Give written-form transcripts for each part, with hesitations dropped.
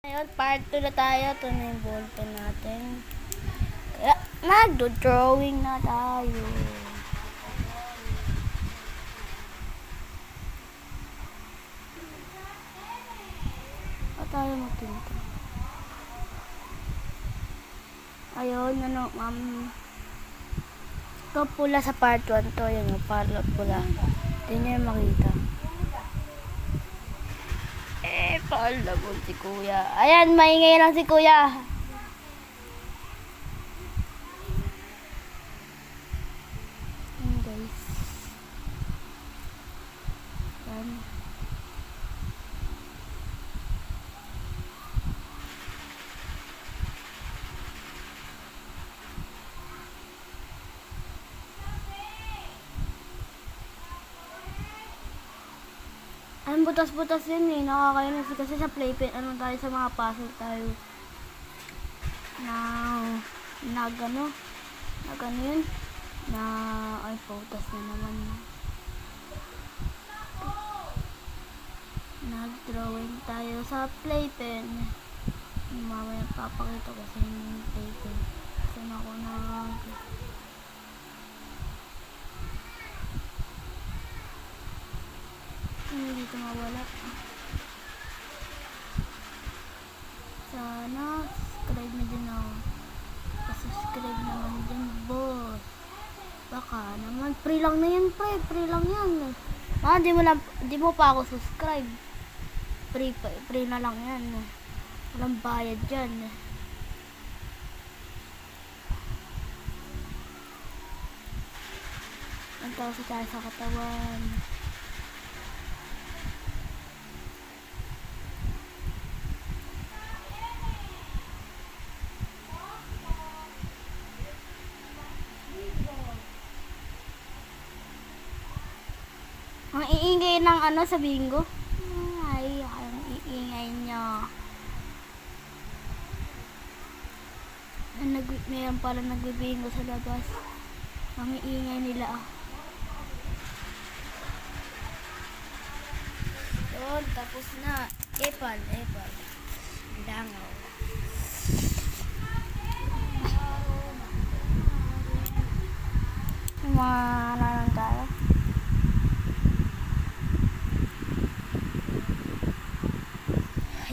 Ngayon, part 2 na tayo. Ito na yung bolto natin. Kaya, magdo-drawing na tayo. O tayo magtinta. Ayun, ano, ito pula sa part 1 to. Yung pula. Hindi nyo yung makita. Pala mo si kuya. Ayan, maingay lang si kuya. Ayan guys. Ayan. Ang butas-butas yun eh. Nakakainis kasi sa playpen. Ano tayo sa mga puzzle tayo. Nagano yun. Ay, butas na naman. Nag-drawing tayo sa playpen. Mamaya papakita ko sa inyo yung playpen. Saan ako hindi dito mawala. Sana subscribe na din ako. Subscribe naman din, boss. Baka naman free lang na yan, pre. Free lang yan. Di mo pa ako subscribe. Free na lang yan. Walang bayad dyan. Ang tawag tayo sa katawan. Ang iingay ng ano sa bingo. Ay, ang iingay niya. Mayroon pala nagbibingo sa labas. Ang iingay nila ah. Yun, tapos na. Epal. Langaw. Mga tayo.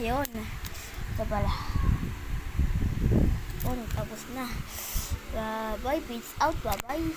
Ayun. Ito pala. Tapos na. Bye. Peace out. Bye.